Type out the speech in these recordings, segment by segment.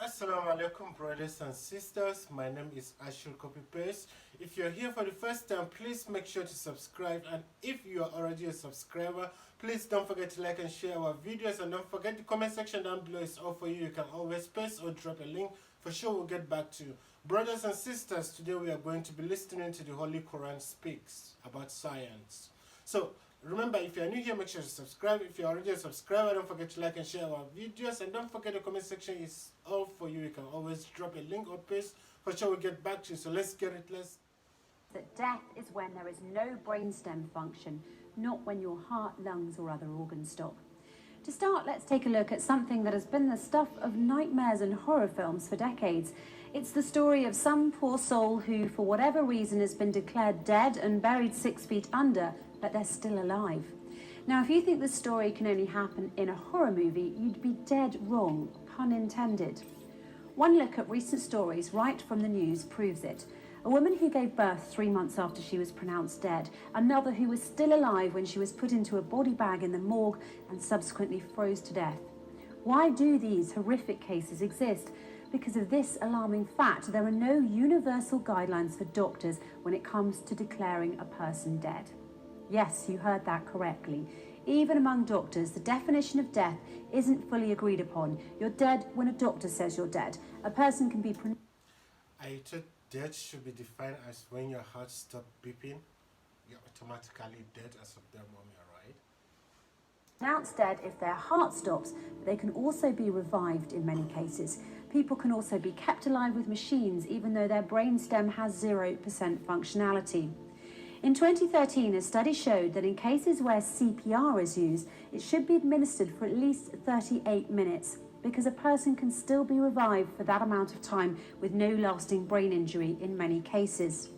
Assalamu alaikum, brothers and sisters. My name is Ashul Copy Paste. If you're here for the first time, please make sure to subscribe. And if you are already a subscriber, please don't forget to like and share our videos. And don't forget the comment section down below is all for you. You can always paste or drop a link. For sure, we'll get back to you. Brothers and sisters, today we are going to be listening to the Holy Quran speaks about science. So, remember, if you are new here, make sure to subscribe. If you're already a subscriber, don't forget to like and share our videos. And don't forget the comment section is all for you. You can always drop a link or paste. For sure, we'll get back to you. So let's get it. That death is when there is no brainstem function, not when your heart, lungs or other organs stop. To start, let's take a look at something that has been the stuff of nightmares and horror films for decades. It's the story of some poor soul who, for whatever reason, has been declared dead and buried 6 feet under, but they're still alive. Now, if you think this story can only happen in a horror movie, you'd be dead wrong, pun intended. One look at recent stories right from the news proves it. A woman who gave birth 3 months after she was pronounced dead, another who was still alive when she was put into a body bag in the morgue and subsequently froze to death. Why do these horrific cases exist? Because of this alarming fact, there are no universal guidelines for doctors when it comes to declaring a person dead. Yes, you heard that correctly. Even among doctors, the definition of death isn't fully agreed upon. You're dead when a doctor says you're dead. A person can be I thought death should be defined as when your heart stops beeping. You're automatically dead as of that moment, right? pronounced dead if their heart stops, but they can also be revived in many cases. People can also be kept alive with machines even though their brainstem has 0% functionality. In 2013, a study showed that in cases where CPR is used, it should be administered for at least 38 minutes because a person can still be revived for that amount of time with no lasting brain injury in many cases.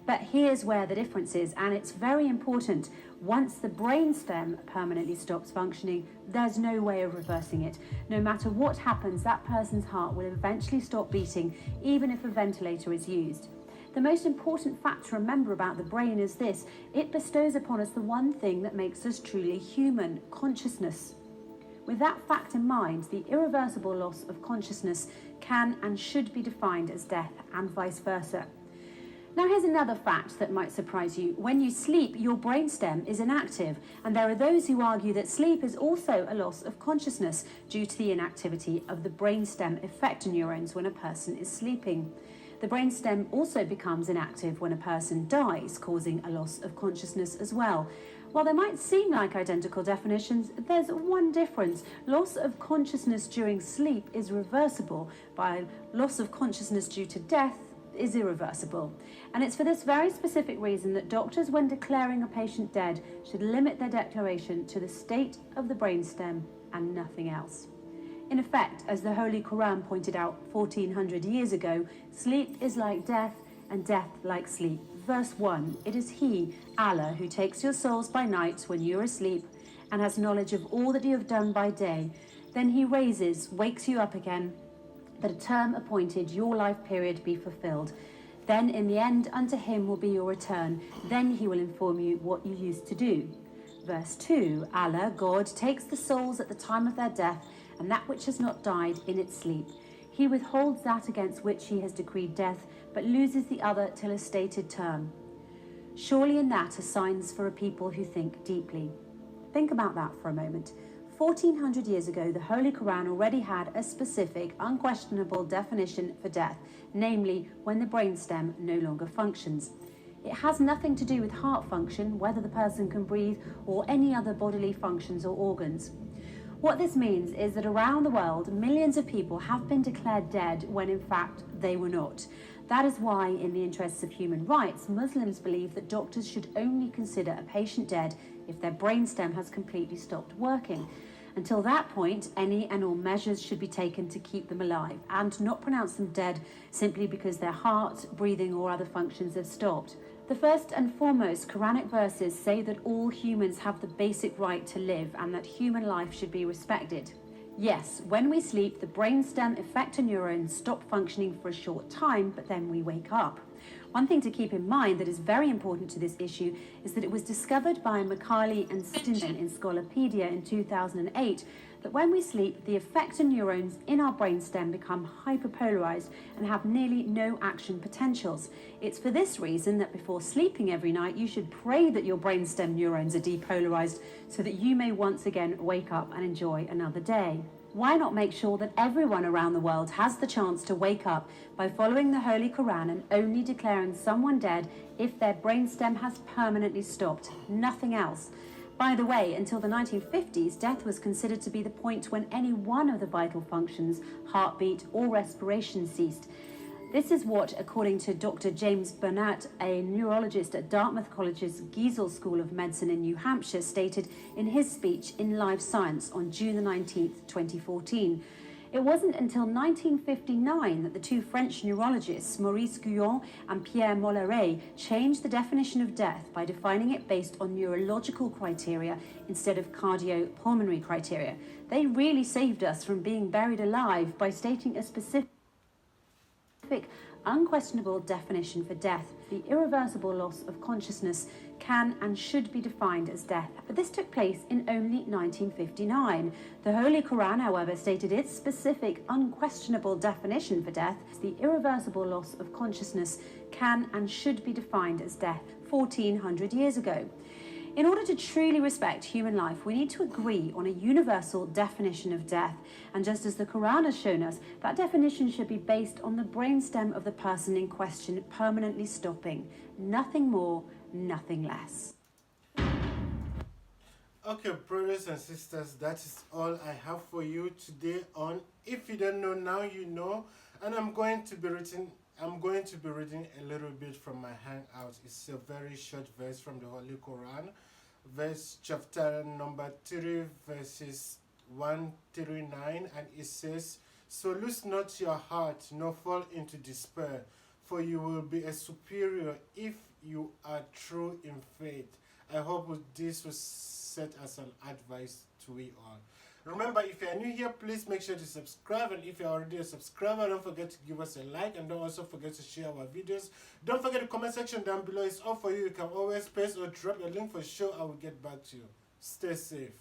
But here's where the difference is, and it's very important. Once the brainstem permanently stops functioning, there's no way of reversing it. No matter what happens, that person's heart will eventually stop beating, even if a ventilator is used. The most important fact to remember about the brain is this: it bestows upon us the one thing that makes us truly human, consciousness. With that fact in mind, the irreversible loss of consciousness can and should be defined as death, and vice versa. Now here's another fact that might surprise you. When you sleep, your brainstem is inactive, and there are those who argue that sleep is also a loss of consciousness due to the inactivity of the brainstem effector neurons when a person is sleeping. The brainstem also becomes inactive when a person dies, causing a loss of consciousness as well. While they might seem like identical definitions, there's one difference. Loss of consciousness during sleep is reversible, while loss of consciousness due to death is irreversible. And it's for this very specific reason that doctors, when declaring a patient dead, should limit their declaration to the state of the brainstem and nothing else. In effect, as the Holy Quran pointed out 1400 years ago, sleep is like death and death like sleep. Verse 1, it is He, Allah, who takes your souls by night when you are asleep and has knowledge of all that you have done by day. Then He wakes you up again, that a term appointed, your life period, be fulfilled. Then in the end unto Him will be your return. Then He will inform you what you used to do. Verse 2, Allah, God, takes the souls at the time of their death and that which has not died in its sleep. He withholds that against which He has decreed death, but loses the other till a stated term. Surely in that are signs for a people who think deeply. Think about that for a moment. 1400 years ago, the Holy Quran already had a specific, unquestionable definition for death, namely when the brainstem no longer functions. It has nothing to do with heart function, whether the person can breathe, or any other bodily functions or organs. What this means is that around the world, millions of people have been declared dead when in fact they were not. That is why, in the interests of human rights, Muslims believe that doctors should only consider a patient dead if their brainstem has completely stopped working. Until that point, any and all measures should be taken to keep them alive and not pronounce them dead simply because their heart, breathing or other functions have stopped. The first and foremost Quranic verses say that all humans have the basic right to live and that human life should be respected. Yes, when we sleep, the brainstem effector neurons stop functioning for a short time, but then we wake up. One thing to keep in mind that is very important to this issue is that it was discovered by Macaulay and Stinson in Scolopedia in 2008 that when we sleep, the effector neurons in our brainstem become hyperpolarized and have nearly no action potentials. It's for this reason that before sleeping every night, you should pray that your brainstem neurons are depolarized so that you may once again wake up and enjoy another day. Why not make sure that everyone around the world has the chance to wake up by following the Holy Quran and only declaring someone dead if their brainstem has permanently stopped, nothing else? By the way, until the 1950s, death was considered to be the point when any one of the vital functions, heartbeat or respiration, ceased. This is what, according to Dr. James Burnett, a neurologist at Dartmouth College's Giesel School of Medicine in New Hampshire, stated in his speech in Live Science on June the 19th, 2014. It wasn't until 1959 that the two French neurologists, Maurice Guyon and Pierre Molleret, changed the definition of death by defining it based on neurological criteria instead of cardiopulmonary criteria. They really saved us from being buried alive by stating a specific unquestionable definition for death. The irreversible loss of consciousness can and should be defined as death. But this took place in only 1959. The Holy Quran, however, stated its specific unquestionable definition for death. The irreversible loss of consciousness can and should be defined as death 1400 years ago. In order to truly respect human life, we need to agree on a universal definition of death. And just as the Quran has shown us, that definition should be based on the brainstem of the person in question permanently stopping. Nothing more, nothing less. Okay, brothers and sisters, that is all I have for you today on If You Don't Know Now You Know. And I'm going to be reading a little bit from my hangout. It's a very short verse from the Holy Quran, verse chapter number 3, verses 139, and it says, "So lose not your heart, nor fall into despair, for you will be a superior if you are true in faith." I hope this was set as an advice to we all. Remember, if you are new here, please make sure to subscribe, and if you are already a subscriber, don't forget to give us a like, and don't also forget to share our videos. Don't forget the comment section down below. It's all for you. You can always paste or drop a link for sure. I will get back to you. Stay safe.